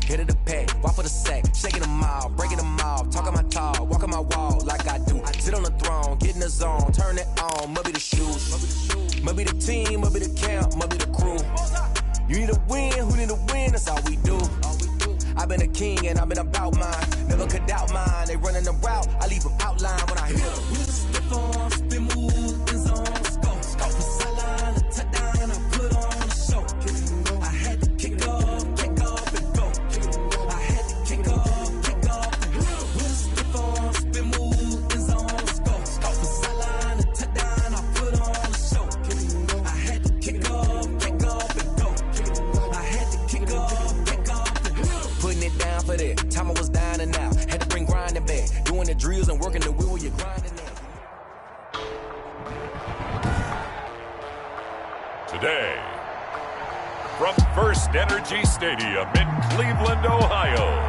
Hit of the pack, walk for the sack, shaking them all, breaking them off, talking my talk, walking my wall like I do. Sit on the throne, get in the zone, turn it on, must be the shoes, must be the team, must be the camp, must be the crew. You need a win, who need a win, that's all we do. I've been a king and I've been about mine, never could doubt mine. They running the route, I leave them outline when I hit them. Step on, spin move, in zone, scope, the sideline, a touchdown, I put on a show. I had to kick off and go. I had to kick off and go. Step on, spin move, in zone, scope, the sideline, a touchdown, I put on a show. I had to kick off and go. I had to kick off and go. Putting it down for that. Time I was down and out. Had to bring grinding back. Doing the drills and working the wheel while you're grinding that. Today, from First Energy Stadium in Cleveland, Ohio,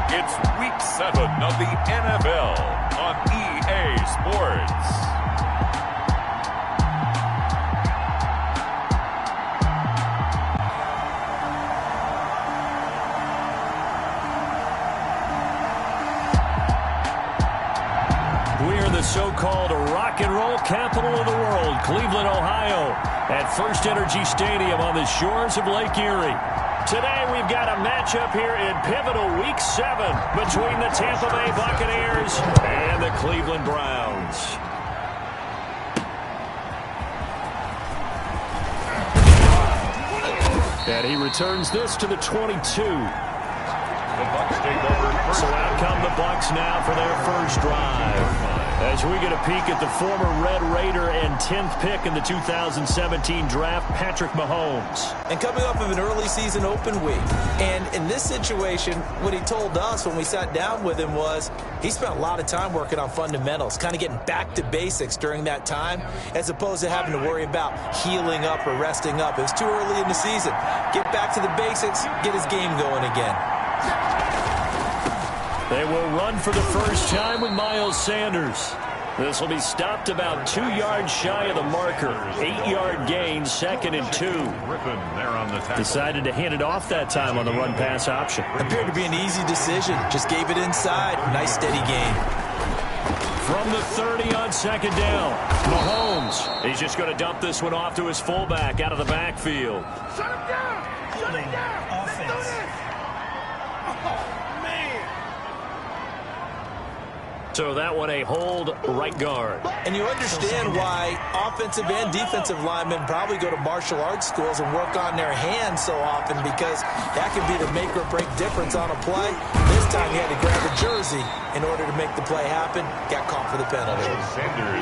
it's Week 7 of the NFL on EA Sports. We're the so-called rock and roll capital of the world, Cleveland, Ohio, at First Energy Stadium on the shores of Lake Erie. Today we've got a matchup here in pivotal Week 7 between the Tampa Bay Buccaneers and the Cleveland Browns. And he returns this to the 22. The Bucs take over first. So out come the Bucs now for their first drive. As we get a peek at the former Red Raider and 10th pick in the 2017 draft, Patrick Mahomes. And coming off of an early season open week. And in this situation, what he told us when we sat down with him was he spent a lot of time working on fundamentals, kind of getting back to basics during that time, as opposed to having to worry about healing up or resting up. It was too early in the season. Get back to the basics, get his game going again. They will run for the first time with Miles Sanders. This will be stopped about 2 yards shy of the marker. 8-yard gain, 2nd and 2. Decided to hand it off that time on the run-pass option. Appeared to be an easy decision. Just gave it inside. Nice steady gain. From the 30 on 2nd down, Mahomes. He's just going to dump this one off to his fullback out of the backfield. Shut him down! Shut him down! Offense. So that one a hold right guard. And you understand why offensive and defensive linemen probably go to martial arts schools and work on their hands so often, because that can be the make or break difference on a play. This time he had to grab a jersey in order to make the play happen. Got caught for the penalty.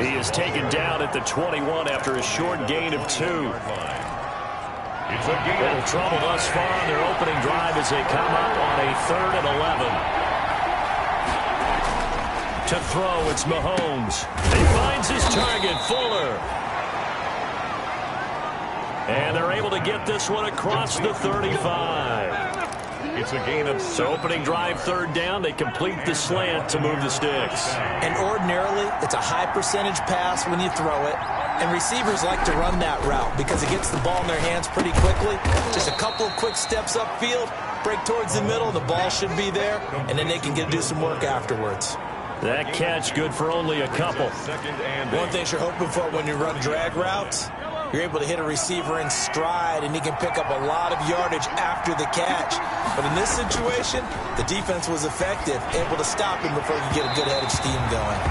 He is taken down at the 21 after a short gain of 2. It's a gain. Little trouble thus far on their opening drive as they come up on a 3rd and 11. To throw, it's Mahomes. He finds his target, Fuller. And they're able to get this one across the 35. It's a gain of 7. So opening drive, 3rd down. They complete the slant to move the sticks. And ordinarily, it's a high percentage pass when you throw it. And receivers like to run that route because it gets the ball in their hands pretty quickly. Just a couple of quick steps upfield, break towards the middle, the ball should be there, and then they can do some work afterwards. That catch good for only a couple. One thing you're hoping for when you run drag routes, you're able to hit a receiver in stride, and he can pick up a lot of yardage after the catch. But in this situation, the defense was effective, able to stop him before you get a good head of steam going.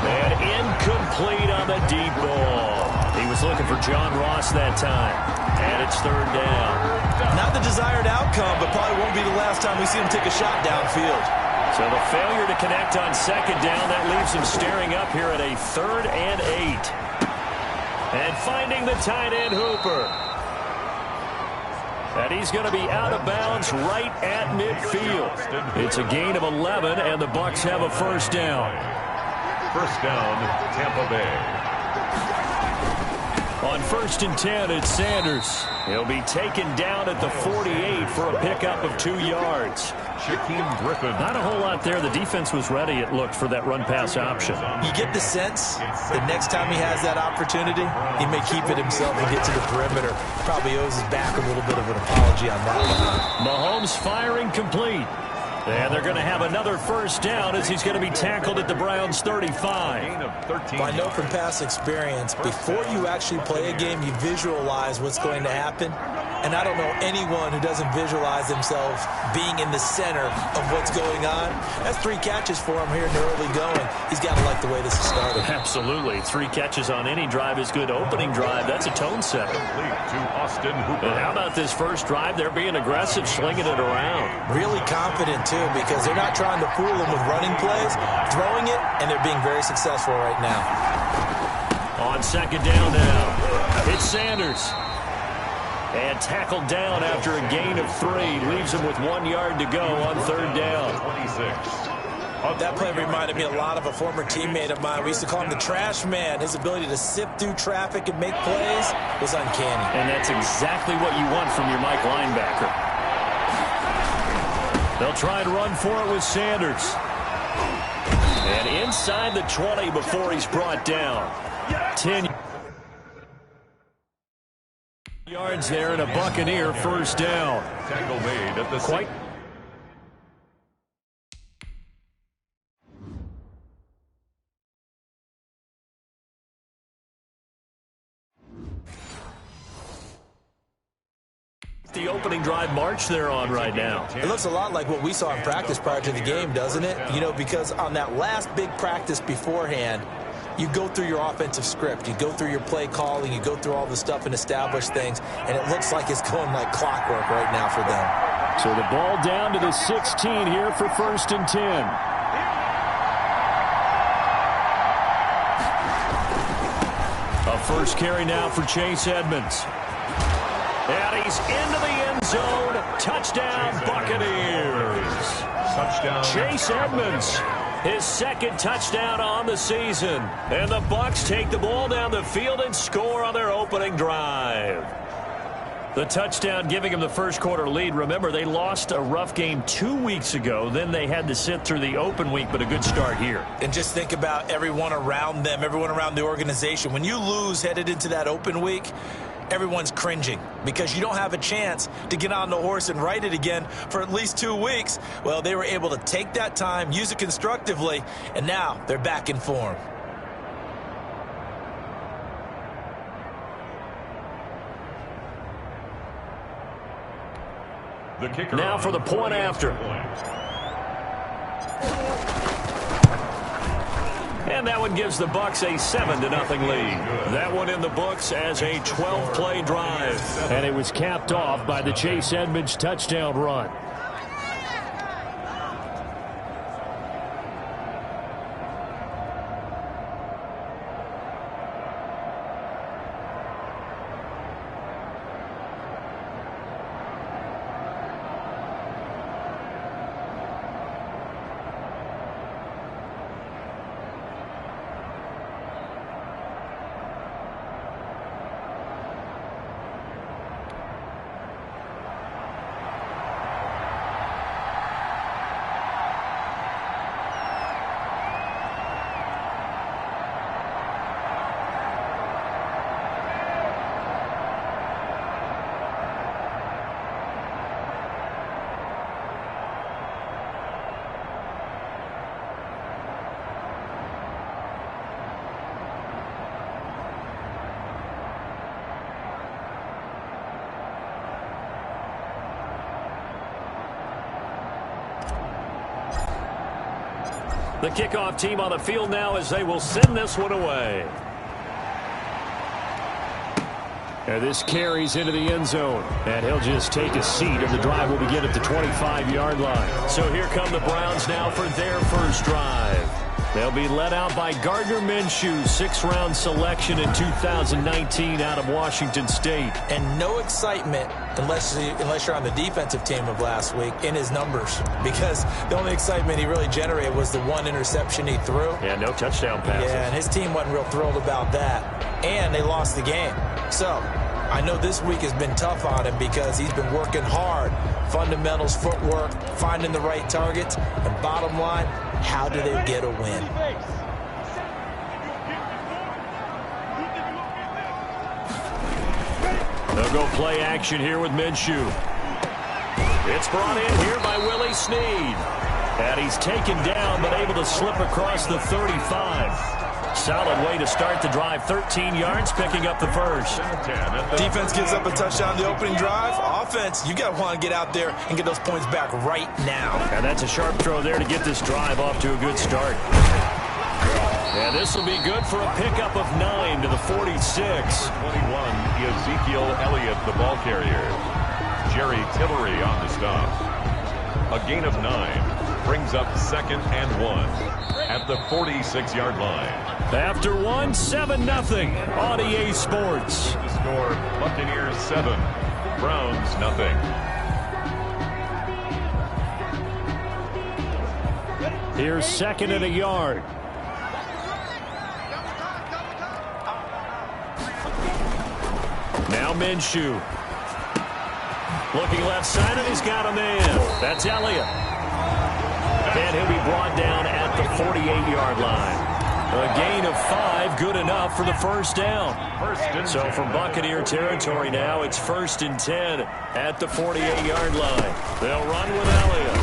And incomplete on the deep ball. He was looking for John Ross that time. And it's 3rd down. Not the desired outcome, but probably won't be the last time we see him take a shot downfield. So the failure to connect on 2nd down, that leaves him staring up here at a 3rd and 8. And finding the tight end Hooper. And he's going to be out of bounds right at midfield. It's a gain of 11, and the Bucs have a 1st down. First down, Tampa Bay. On 1st and 10, it's Sanders. He'll be taken down at the 48 for a pickup of 2 yards. Griffin. Not a whole lot there. The defense was ready, it looked, for that run-pass option. You get the sense that next time he has that opportunity, he may keep it himself and get to the perimeter. Probably owes his back a little bit of an apology on that one. Mahomes firing complete. And they're going to have another first down as he's going to be tackled at the Browns' 35. I know from past experience, before you actually play a game, you visualize what's going to happen. And I don't know anyone who doesn't visualize themselves being in the center of what's going on. That's 3 catches for him here in the early going. He's got to like the way this is started. Absolutely. 3 catches on any drive is good. Opening drive, that's a tone setter. And how about this first drive? They're being aggressive, slinging it around. Really confident, too, because they're not trying to fool him with running plays, throwing it, and they're being very successful right now. On 2nd down now, it's Sanders. And tackled down after a gain of 3. Leaves him with 1 yard to go on 3rd down. 26. That play reminded me a lot of a former teammate of mine. We used to call him the trash man. His ability to sift through traffic and make plays was uncanny. And that's exactly what you want from your Mike linebacker. They'll try and run for it with Sanders. And inside the 20 before he's brought down. 10 yards there and a Buccaneer first down. Tackle made at the Quite. The opening drive march they're on right now. It looks a lot like what we saw in practice prior to the game, doesn't it? You know, because on that last big practice beforehand, you go through your offensive script. You go through your play calling. You go through all the stuff and establish things. And it looks like it's going like clockwork right now for them. So the ball down to the 16 here for 1st and 10. A first carry now for Chase Edmonds. And he's into the end zone. Touchdown, Buccaneers. touchdown. Chase Edmonds, his 2nd touchdown on the season. And the Bucs take the ball down the field and score on their opening drive. The touchdown giving them the first quarter lead. Remember, they lost a rough game 2 weeks ago. Then they had to sit through the open week, but a good start here. And just think about everyone around them, everyone around the organization. When you lose headed into that open week, everyone's cringing because you don't have a chance to get on the horse and ride it again for at least 2 weeks. Well, they were able to take that time, use it constructively, and now they're back in form. The kicker now for the point after. And that one gives the Bucs a 7-0 lead. That one in the books as a 12-play drive. And it was capped off by the Chase Edmonds touchdown run. The kickoff team on the field now as they will send this one away. And this carries into the end zone. And he'll just take a seat, and the drive will begin at the 25-yard line. So here come the Browns now for their first drive. They'll be led out by Gardner Minshew, sixth-round selection in 2019 out of Washington State. And no excitement, unless you're on the defensive team of last week, in his numbers. Because the only excitement he really generated was the one interception he threw. Yeah, no touchdown passes. Yeah, and his team wasn't real thrilled about that. And they lost the game. So I know this week has been tough on him because he's been working hard. Fundamentals, footwork, finding the right targets. And bottom line, how do they get a win? They'll go play action here with Minshew. It's brought in here by Willie Snead. And he's taken down but able to slip across the 35. Solid way to start the drive. 13 yards, picking up the first. Defense gives up a touchdown the opening drive. Offense, you got to want to get out there and get those points back right now. And that's a sharp throw there to get this drive off to a good start. And this will be good for a pickup of 9 to the 46. 21, Ezekiel Elliott, the ball carrier. Jerry Tillery on the stop. A gain of 9 brings up 2nd and 1 at the 46-yard line. After 1, 7-0 on EA Sports. The score, Buccaneers 7, Browns 0. Here's 2nd and a yard. Now Minshew. Looking left side, and he's got a man. That's Elliott. And he'll be brought down at the 48-yard line. A gain of 5, good enough for the first down. So from Buccaneer territory now, it's 1st and 10 at the 48-yard line. They'll run with Elliott.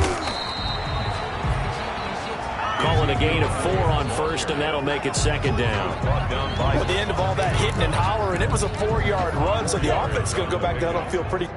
Calling a gain of 4 on first, and that'll make it 2nd down. At the end of all that hitting and hollering, it was a 4-yard run, so the offense is going to go back down and feel pretty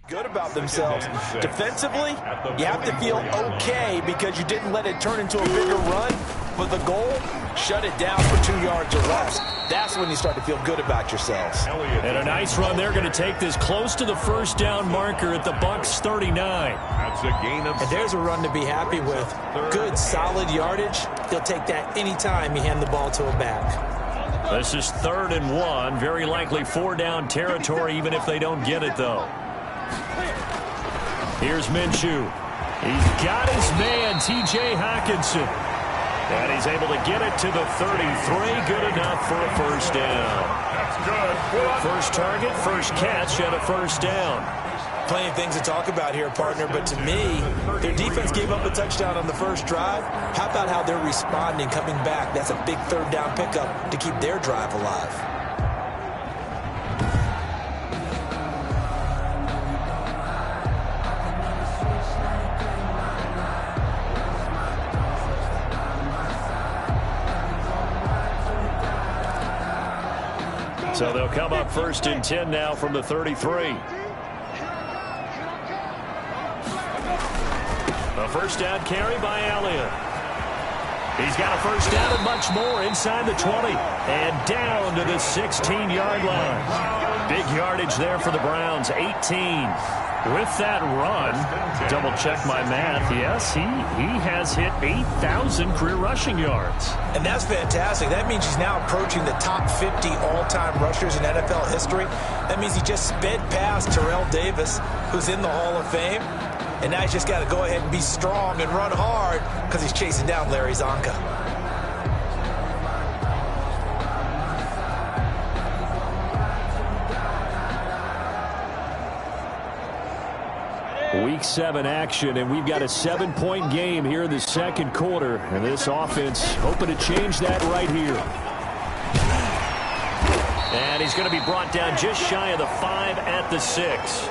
Good about themselves. Defensively, you have to feel okay because you didn't let it turn into a bigger run. But the goal, shut it down for 2 yards or less. That's when you start to feel good about yourselves. And a nice run. They're going to take this close to the first down marker at the Bucs 39. That's a gain of 6. And there's a run to be happy with. Good, solid yardage. He'll take that anytime you hand the ball to a back. This is 3rd and 1. Very likely 4-down territory, even if they don't get it, though. Here's Minshew. He's got his man, T.J. Hockenson. And he's able to get it to the 33. Good enough for a first down. That's good. First target, first catch, and a first down. Plenty of things to talk about here, partner, but to me, their defense gave up a touchdown on the first drive. How about how they're responding, coming back? That's a big 3rd down pickup to keep their drive alive. So they'll come up 1st and 10 now from the 33. A first down carry by Elliott. He's got a first down and much more inside the 20. And down to the 16-yard line. Big yardage there for the Browns, 18. With that run, double-check my math, yes, he has hit 8,000 career rushing yards. And that's fantastic. That means he's now approaching the top 50 all-time rushers in NFL history. That means he just sped past Terrell Davis, who's in the Hall of Fame. And now he's just got to go ahead and be strong and run hard because he's chasing down Larry Zonka. Week 7 action, and we've got a 7-point game here in the second quarter. And this offense hoping to change that right here. And he's going to be brought down just shy of the 5 at the 6.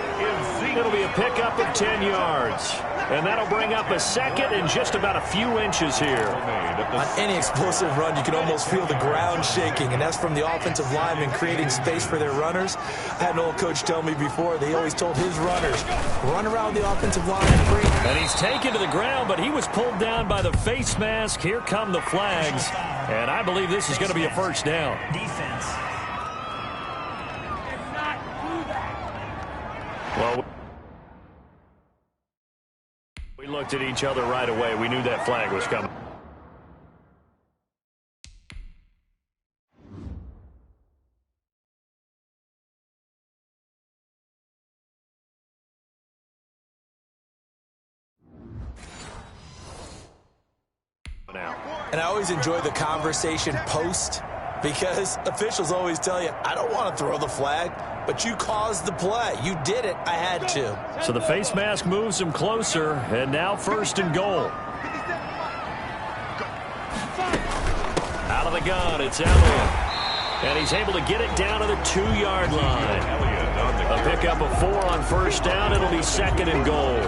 It'll be a pickup of 10 yards. And that'll bring up a second and just about a few inches here. On any explosive run, you can almost feel the ground shaking, and that's from the offensive linemen creating space for their runners. I had an old coach tell me before, they always told his runners, run around the offensive line and breathe. And he's taken to the ground, but he was pulled down by the face mask. Here come the flags, and I believe this is going to be a first down. Defense. Well, we looked at each other right away. We knew that flag was coming. Now. And I always enjoy the conversation post because officials always tell you, I don't want to throw the flag, but you caused the play. You did it. I had to. So the face mask moves him closer, and now 1st and goal. Out of the gun, it's Elliott. And he's able to get it down to the 2-yard line. A pickup of 4 on first down. It'll be 2nd and goal.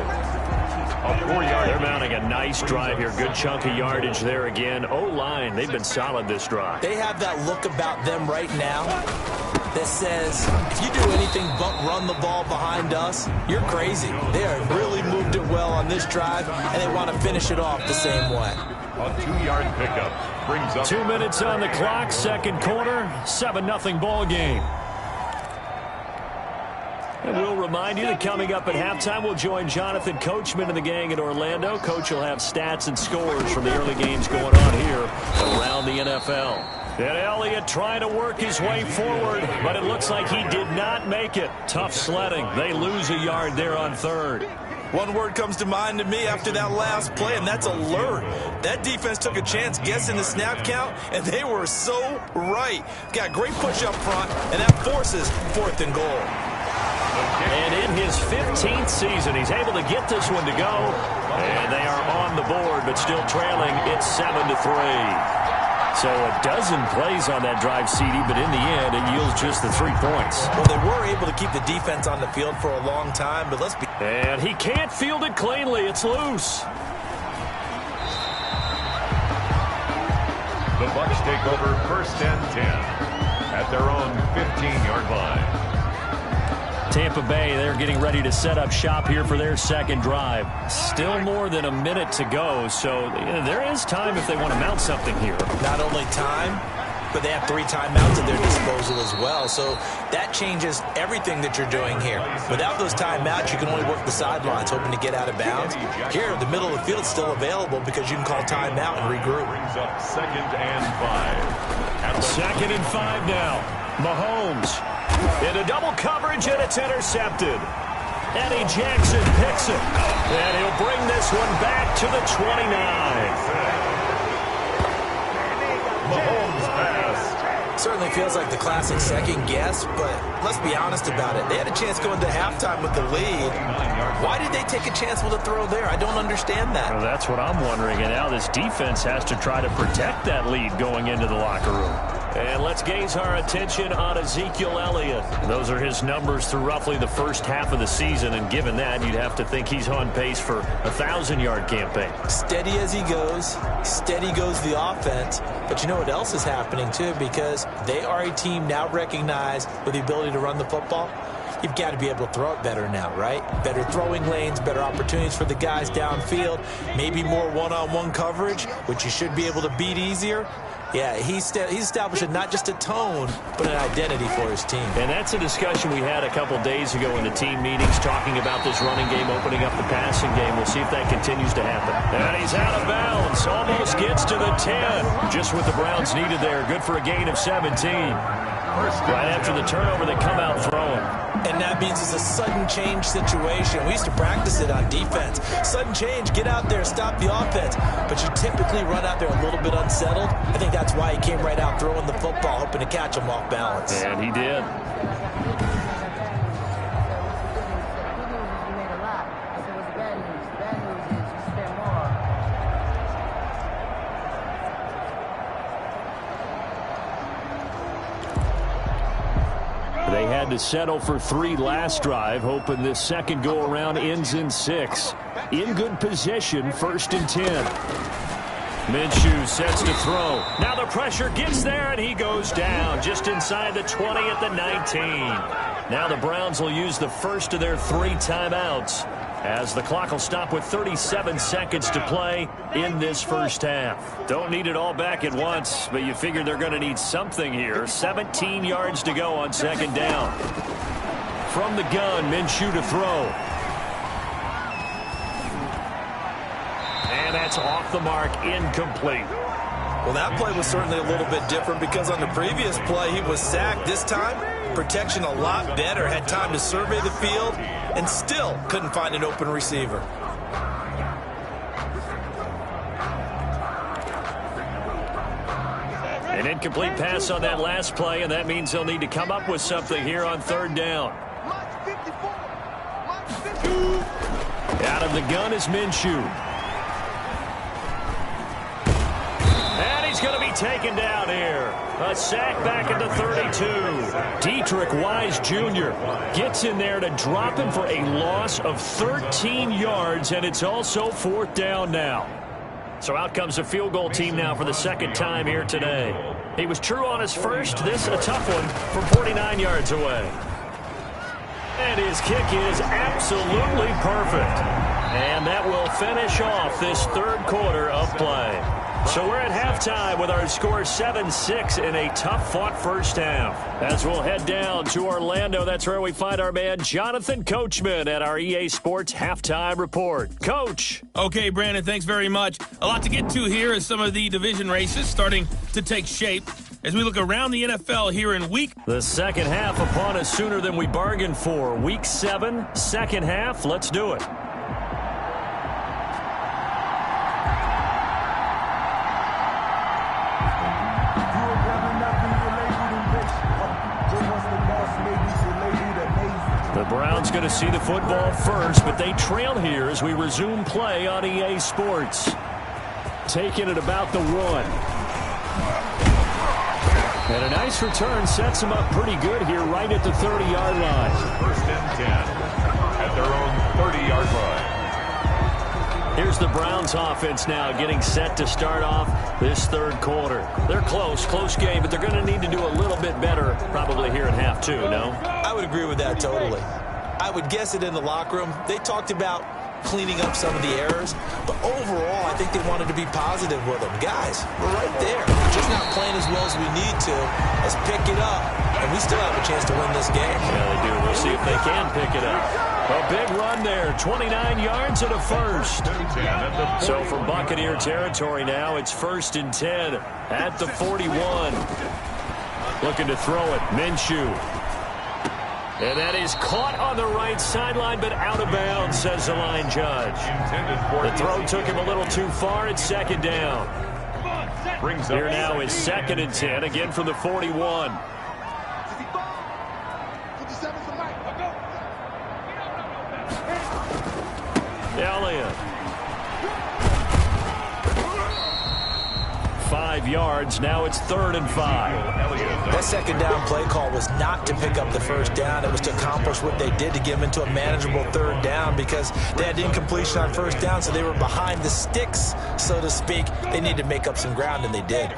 They're mounting a nice drive here. Good chunk of yardage there again. O-line, they've been solid this drive. They have that look about them right now that says, if you do anything but run the ball behind us, you're crazy. They have really moved it well on this drive, and they want to finish it off the same way. A 2-yard pickup brings up 2 minutes on the clock, second quarter, 7-0 ball game. And we'll remind you that coming up at halftime, we'll join Jonathan Coachman and the gang in Orlando. Coach will have stats and scores from the early games going on here around the NFL. And Elliott trying to work his way forward, but it looks like he did not make it. Tough sledding. They lose a yard there on 3rd. One word comes to mind to me after that last play, and that's alert. That defense took a chance guessing the snap count, and they were so right. Got great push up front, and that forces 4th and goal. And in his 15th season, he's able to get this one to go. And they are on the board, but still trailing. It's 7-3. So a dozen plays on that drive, CD, but in the end, it yields just the 3 points. Well, they were able to keep the defense on the field for a long time, but let's be... And he can't field it cleanly. It's loose. the Bucs take over 1st and 10 at their own 15-yard line. Tampa Bay, they're getting ready to set up shop here for their second drive. Still more than a minute to go, so there is time if they want to mount something here. Not only time, but they have 3 timeouts at their disposal as well. So that changes everything that you're doing here. Without those timeouts, you can only work the sidelines, hoping to get out of bounds. Here, the middle of the field is still available because you can call timeout and regroup. Brings up 2nd and 5. 2nd and 5 now. Mahomes in a double coverage, and it's intercepted. Eddie Jackson picks it, and he'll bring this one back to the 29. Mahomes pass. Certainly feels like the classic second guess, but let's be honest about it. They had a chance going to halftime with the lead. Why did they take a chance with a throw there? I don't understand that. Well, that's what I'm wondering, and now this defense has to try to protect that lead going into the locker room. And let's gaze our attention on Ezekiel Elliott. Those are his numbers through roughly the first half of the season, and given that, you'd have to think he's on pace for a 1,000-yard campaign. Steady as he goes, steady goes the offense. But you know what else is happening, too, because they are a team now recognized with the ability to run the football. You've got to be able to throw it better now, right? Better throwing lanes, better opportunities for the guys downfield, maybe more one-on-one coverage, which you should be able to beat easier. Yeah, he's establishing not just a tone, but an identity for his team. And that's a discussion we had a couple days ago in the team meetings, talking about this running game, opening up the passing game. We'll see if that continues to happen. And he's out of bounds, almost gets to the 10. Just what the Browns needed there. Good for a gain of 17. Right after the turnover, they come out throwing. And that means it's a sudden change situation. We used to practice it on defense. Sudden change, get out there, stop the offense. But you typically run out there a little bit unsettled. I think that's why he came right out throwing the football, hoping to catch him off balance. And he did. They had to settle for 3 last drive, hoping this second go-around ends in 6. In good position, 1st and 10. Minshew sets to throw. Now the pressure gets there, and he goes down just inside the 20 at the 19. Now the Browns will use the first of their 3 timeouts, as the clock will stop with 37 seconds to play in this first half. Don't need it all back at once, but you figure they're going to need something here. 17 yards to go on 2nd down. From the gun, Minshew to throw. And that's off the mark, incomplete. Well, that play was certainly a little bit different because on the previous play, he was sacked. This time, protection a lot better. Had time to survey the field and still couldn't find an open receiver. An incomplete pass on that last play, and that means they'll need to come up with something here on 3rd down. Out of the gun is Minshew. He's going to be taken down here. A sack back at the 32. Dietrich Wise Jr. gets in there to drop him for a loss of 13 yards, and it's also 4th down now. So out comes the field goal team now for the 2nd time here today. He was true on his first. This a tough one from 49 yards away. And his kick is absolutely perfect. And that will finish off this 3rd quarter of play. So we're at halftime with our score 7-6 in a tough-fought first half. As we'll head down to Orlando, that's where we find our man Jonathan Coachman at our EA Sports Halftime Report. Coach. Okay, Brandon, thanks very much. A lot to get to here as some of the division races starting to take shape as we look around the NFL here in week. The second half upon us sooner than we bargained for. Week 7, second half. Let's do it. The Browns going to see the football first, but they trail here as we resume play on EA Sports. Taking it about the 1. And a nice return sets them up pretty good here right at the 30-yard line. 1st and 10 at their own 30-yard line. Here's the Browns offense now getting set to start off this 3rd quarter. They're close game, but they're going to need to do a little bit better probably here in half 2, no? I would agree with that totally. I would guess it in the locker room. They talked about cleaning up some of the errors, but overall, I think they wanted to be positive with them. Guys, we're right there. We're just not playing as well as we need to. Let's pick it up, and we still have a chance to win this game. Yeah, they do. We'll see if they can pick it up. A big run there, 29 yards and a first. So from Buccaneer territory now, it's 1st and 10 at the 41. Looking to throw it, Minshew. And that is caught on the right sideline, but out of bounds, says the line judge. The throw took him a little too far. It's 2nd down. Here now is 2nd and 10, again from the 41. Elliott. 5 yards. Now it's 3rd and 5. That 2nd down play call was not to pick up the 1st down. It was to accomplish what they did to get them into a manageable 3rd down because they had incompletion on 1st down, so they were behind the sticks, so to speak. They needed to make up some ground, and they did.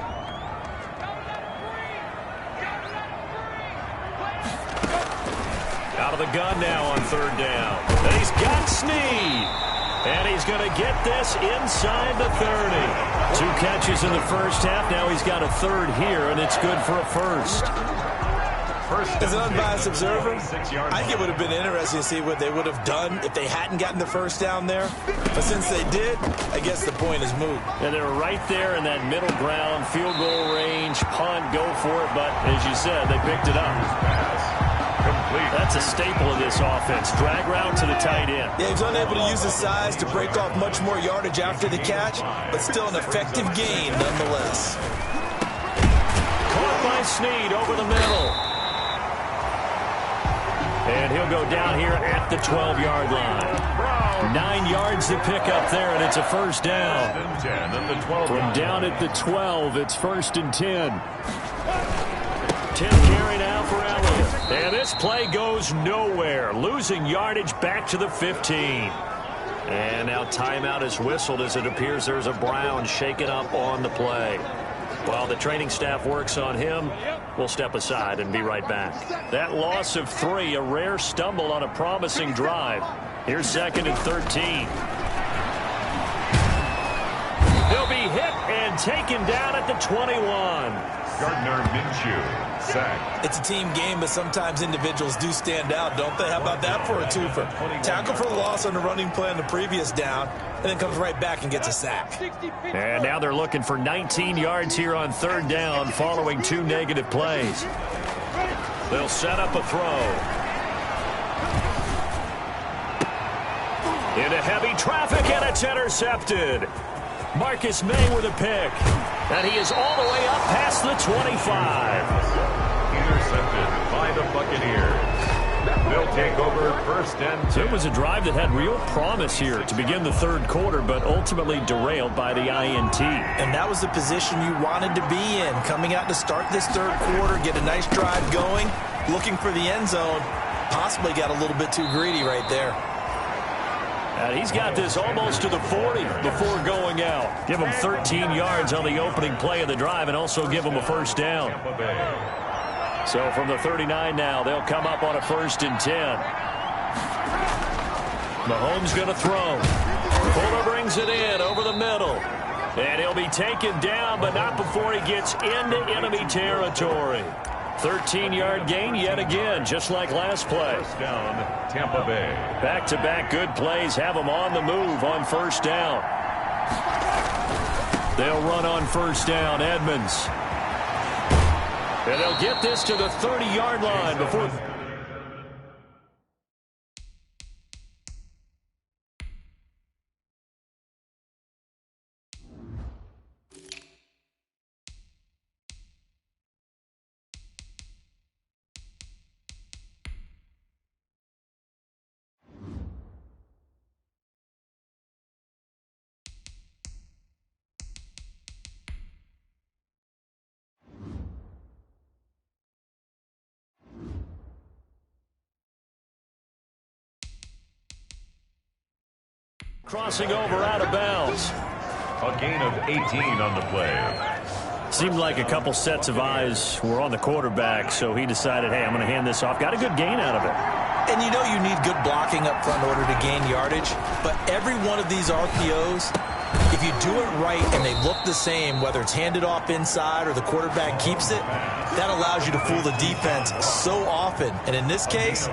Out of the gun now on 3rd down. And he's got Snead. And he's going to get this inside the 30. 2 catches in the first half. Now he's got a 3rd here, and it's good for a first. As an unbiased observer, I think it would have been interesting to see what they would have done if they hadn't gotten the 1st down there. But since they did, I guess the point is moot. And they're right there in that middle ground, field goal range, punt, go for it. But as you said, they picked it up. That's a staple of this offense. Drag route to the tight end. Yeah, he's unable to use his size to break off much more yardage after the catch, but still an effective gain nonetheless. Caught by Snead over the middle. And he'll go down here at the 12-yard line. 9 yards to pick up there, and it's a 1st down. From down at the 12, it's 1st and 10. 10 carry now for Elliott. And this play goes nowhere. Losing yardage back to the 15. And now timeout is whistled as it appears there's a Brown shaken up on the play. While the training staff works on him, we'll step aside and be right back. That loss of 3, a rare stumble on a promising drive. Here's 2nd and 13. He'll be hit and taken down at the 21. Gardner Minshew, sack. It's a team game, but sometimes individuals do stand out, don't they? How about that for a twofer? Tackle for the loss on the running play on the previous down, and then comes right back and gets a sack. And now they're looking for 19 yards here on 3rd down following 2 negative plays. They'll set up a throw. Into heavy traffic, and it's intercepted. Marcus May with a pick. And he is all the way up past the 25. Intercepted by the Buccaneers. They'll take over 1st and 10. It was a drive that had real promise here to begin the 3rd quarter, but ultimately derailed by the INT. And that was the position you wanted to be in. Coming out to start this 3rd quarter, get a nice drive going, looking for the end zone. Possibly got a little bit too greedy right there. And he's got this almost to the 40 before going out. Give him 13 yards on the opening play of the drive and also give him a 1st down. So from the 39 now, they'll come up on a 1st and 10. Mahomes going to throw. Fuller brings it in over the middle. And he'll be taken down, but not before he gets into enemy territory. 13-yard gain yet again, just like last play. 1st down, Tampa Bay. Back-to-back good plays have them on the move on 1st down. They'll run on 1st down, Edmonds. And they'll get this to the 30-yard line before... Crossing over out of bounds. A gain of 18 on the play. Seemed like a couple sets of eyes were on the quarterback, so he decided, hey, I'm going to hand this off. Got a good gain out of it. And you know you need good blocking up front in order to gain yardage, but every one of these RPOs, if you do it right and they look the same, whether it's handed off inside or the quarterback keeps it, that allows you to fool the defense so often. And in this case,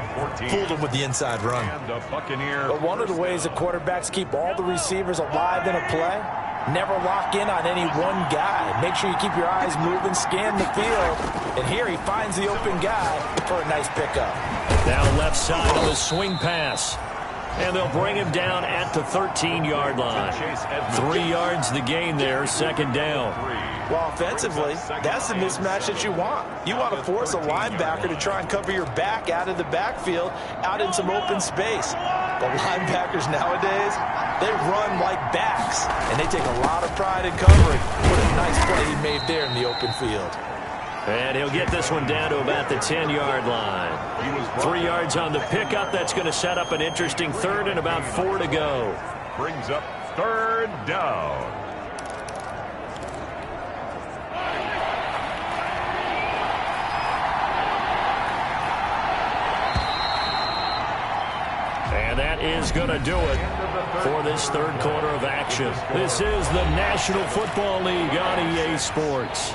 fooled them with the inside run. But one of the ways the quarterbacks keep all the receivers alive in a play, never lock in on any one guy. Make sure you keep your eyes moving, scan the field. And here he finds the open guy for a nice pickup. Now left side on the swing pass. And they'll bring him down at the 13-yard line. 3 yards the gain there, second down. Well, offensively, that's the mismatch that you want. You want to force a linebacker to try and cover your back out of the backfield, out in some open space. But linebackers nowadays, they run like backs, and they take a lot of pride in covering. What a nice play he made there in the open field. And he'll get this one down to about the 10-yard line. 3 yards on the pickup. That's going to set up an interesting third and about 4 to go. Brings up third down. And that is going to do it for this third quarter of action. This is the National Football League on EA Sports.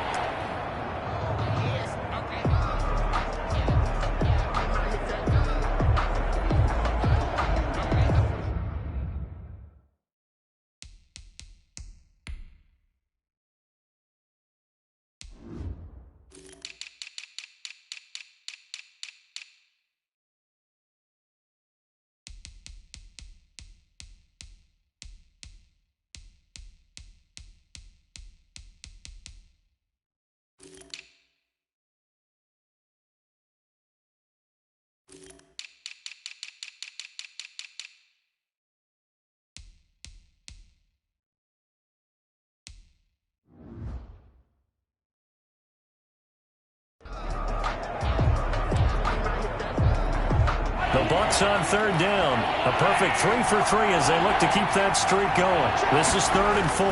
The Bucs on third down. A perfect 3 for 3 as they look to keep that streak going. This is 3rd and 4.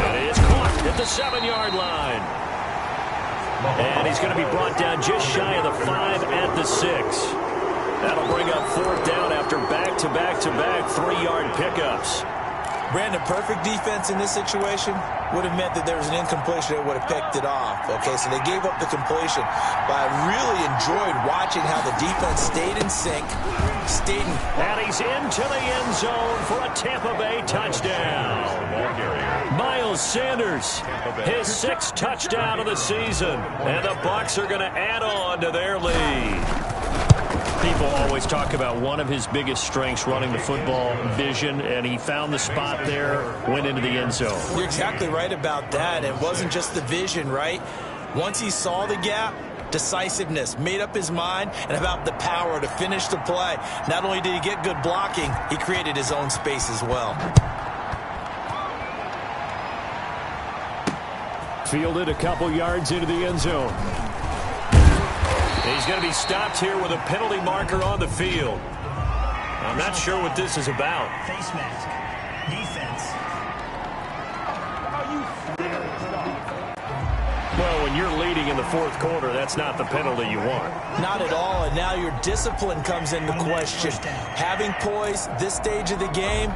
And it's caught at the 7-yard line. And he's going to be brought down just shy of the 5 at the 6. That'll bring up 4th down after back-to-back-to-back 3-yard pickups. Brandon, perfect defense in this situation would have meant that there was an incompletion that would have picked it off. Okay, so they gave up the completion. But I really enjoyed watching how the defense stayed in sync, And he's into the end zone for a Tampa Bay touchdown. Miles Sanders, his 6th touchdown of the season. And the Bucs are going to add on to their lead. People always talk about one of his biggest strengths, running the football, vision, and he found the spot there, went into the end zone. You're exactly right about that. It wasn't just the vision, right? Once he saw the gap, decisiveness, made up his mind, and about the power to finish the play. Not only did he get good blocking, he created his own space as well. Fielded a couple yards into the end zone. He's going to be stopped here with a penalty marker on the field. I'm not sure what this is about. Face mask. Defense. Well, when you're leading in the 4th quarter, that's not the penalty you want. Not at all, and now your discipline comes into question. Having poise this stage of the game,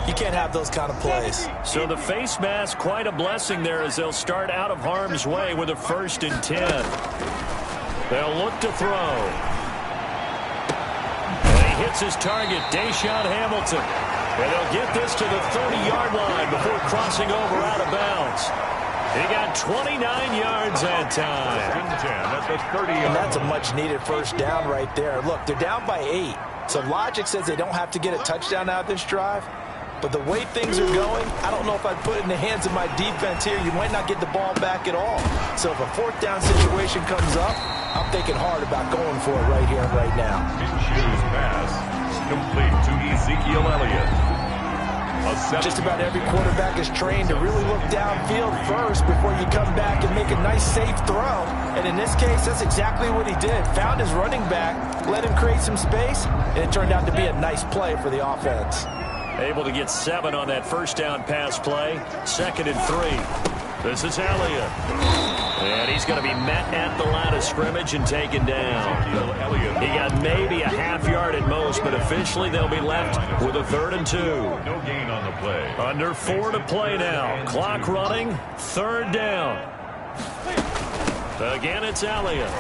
you can't have those kind of plays. So the face mask, quite a blessing there as they'll start out of harm's way with a 1st and 10. They'll look to throw. And he hits his target, Deshaun Hamilton. And they'll get this to the 30-yard line before crossing over out of bounds. He got 29 yards that time. And that's a much-needed 1st down right there. Look, they're down by 8. So logic says they don't have to get a touchdown out of this drive. But the way things are going, I don't know if I'd put it in the hands of my defense here. You might not get the ball back at all. So if a 4th down situation comes up, I'm thinking hard about going for it right here and right now. Shoes pass complete to Ezekiel Elliott. Just about every quarterback is trained to really look downfield first before you come back and make a nice, safe throw. And in this case, that's exactly what he did. Found his running back, let him create some space, and it turned out to be a nice play for the offense. Able to get 7 on that 1st down pass play. 2nd and 3. This is Elliott. And he's going to be met at the line of scrimmage and taken down. He got maybe a half yard at most, but officially they'll be left with a 3rd and 2. No gain on the play. Under 4 to play now. Clock running. 3rd down. Again, it's Elliott.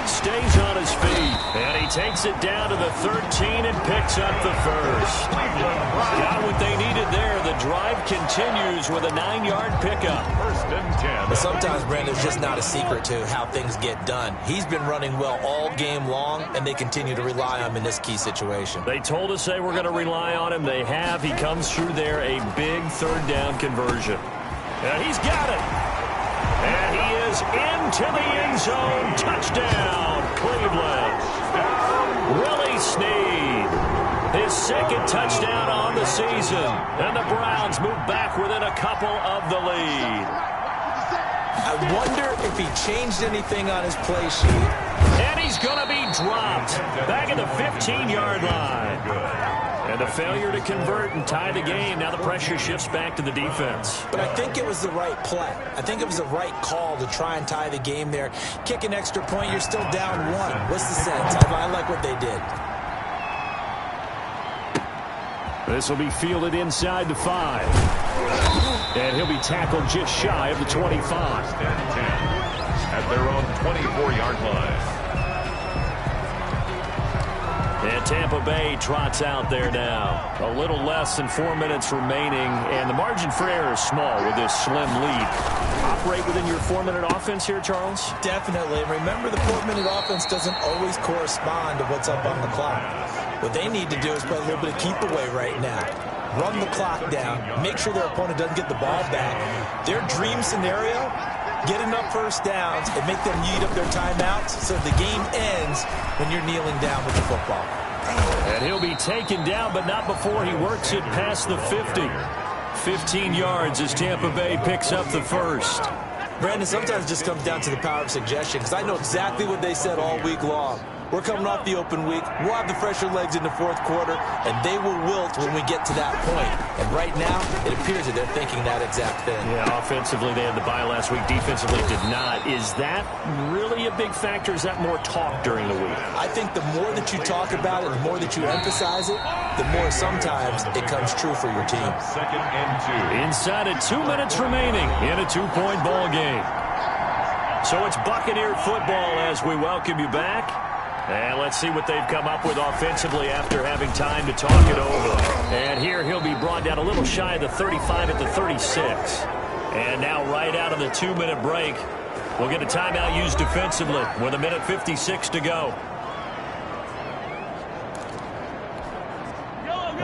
Stays on his feet, and he takes it down to the 13 and picks up the first. Got what they needed there. The drive continues with a 9-yard pickup. 1st and 10. But sometimes, Brandon, it's just not a secret to how things get done. He's been running well all game long, and they continue to rely on him in this key situation. They told us they were going to rely on him. They have. He comes through there, a big 3rd down conversion. And he's got it. And he is into the end zone. Touchdown, Cleveland. Willie Snead. His 2nd touchdown on the season. And the Browns move back within a couple of the lead. I wonder if he changed anything on his play sheet. And he's going to be dropped back at the 15-yard line. And a failure to convert and tie the game. Now the pressure shifts back to the defense. But I think it was the right play. I think it was the right call to try and tie the game there. Kick an extra point, you're still down 1. What's the sense? I like what they did. This will be fielded inside the 5. And he'll be tackled just shy of the 25. 10 at their own 24-yard line. And Tampa Bay trots out there now. A little less than 4 minutes remaining, and the margin for error is small with this slim lead. Operate within your 4-minute offense here, Charles? Definitely. Remember, the 4-minute offense doesn't always correspond to what's up on the clock. What they need to do is play a little bit of keep away right now. Run the clock down. Make sure their opponent doesn't get the ball back. Their dream scenario, get enough first downs and make them eat up their timeouts so the game ends when you're kneeling down with the football. And he'll be taken down, but not before he works it past the 50. 15 yards as Tampa Bay picks up the first. Brandon, sometimes it just comes down to the power of suggestion, because I know exactly what they said all week long. We're coming off the open week. We'll have the fresher legs in the 4th quarter, and they will wilt when we get to that point. And right now, it appears that they're thinking that exact thing. Yeah, offensively, they had the bye last week. Defensively, did not. Is that really a big factor? Is that more talk during the week? I think the more that you talk about it, the more that you emphasize it, the more sometimes it comes true for your team. 2nd and 2. Inside of 2 minutes remaining in a 2-point ball game. So it's Buccaneer football as we welcome you back. And let's see what they've come up with offensively after having time to talk it over. And here he'll be brought down a little shy of the 35 at the 36. And now right out of the 2-minute break, we'll get a timeout used defensively with 1:56 to go.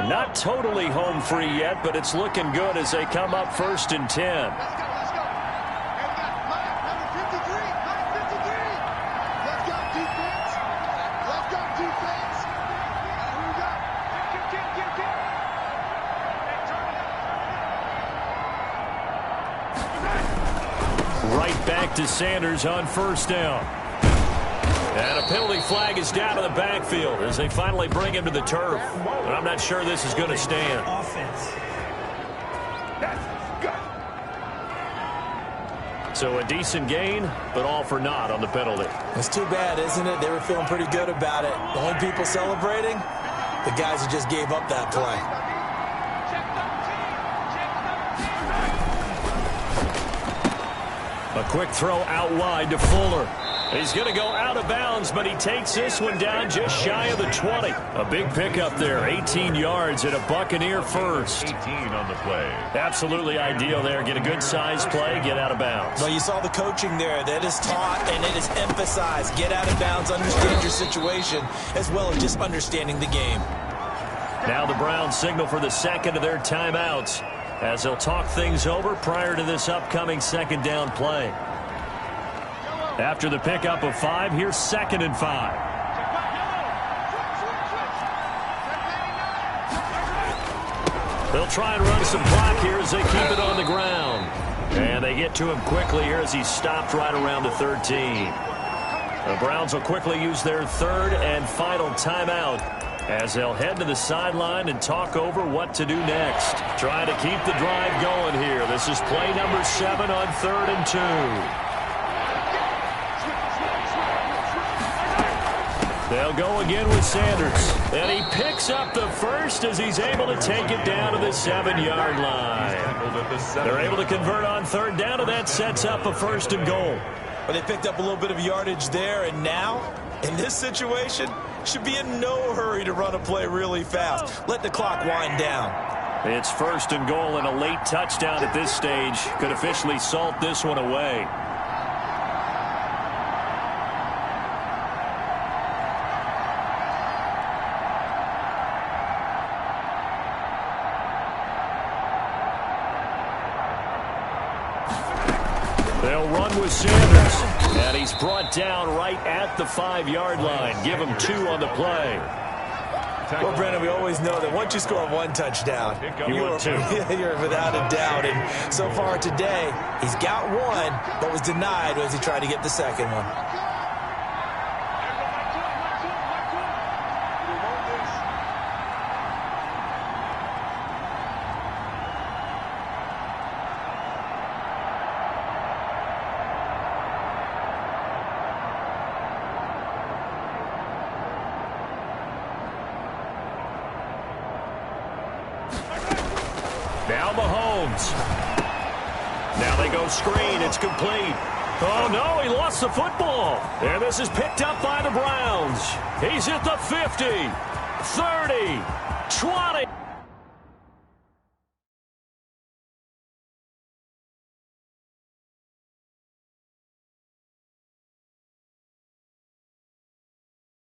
Not totally home free yet, but it's looking good as they come up 1st and 10. Right back to Sanders on 1st down. And a penalty flag is down to the backfield as they finally bring him to the turf. But I'm not sure this is going to stand. So a decent gain, but all for naught on the penalty. It's too bad, isn't it? They were feeling pretty good about it. The only people celebrating, the guys who just gave up that play. A quick throw out wide to Fuller. He's going to go out of bounds, but he takes this one down just shy of the 20. A big pickup there, 18 yards and a Buccaneer first. 18 on the play. Absolutely ideal there. Get a good size play, get out of bounds. Well, you saw the coaching there. That is taught and it is emphasized. Get out of bounds, understand your situation, as well as just understanding the game. Now the Browns signal for the 2nd of their timeouts as they'll talk things over prior to this upcoming 2nd down play. After the pickup of 5, here's 2nd and 5. They'll try and run some clock here as they keep it on the ground. And they get to him quickly here as he's stopped right around the 13. The Browns will quickly use their 3rd and final timeout as they'll head to the sideline and talk over what to do next. Trying to keep the drive going here. This is play number 7 on 3rd and 2. They'll go again with Sanders. And he picks up the first as he's able to take it down to the 7-yard line. They're able to convert on third down, and that sets up a first and goal. Well, they picked up a little bit of yardage there, and now, in this situation, should be in no hurry to run a play really fast. Let the clock wind down. It's first and goal, and a late touchdown at this stage could officially salt this one away. They'll run with Sanders, and he's brought down right at the 5-yard line. Give him 2 on the play. Well, Brandon, we always know that once you score 1 touchdown, you're without a doubt. And so far today, he's got 1, but was denied as he tried to get the second one. Now Mahomes. Now they go screen. It's complete. Oh, no, he lost the football. And this is picked up by the Browns. He's at the 50, 30, 20.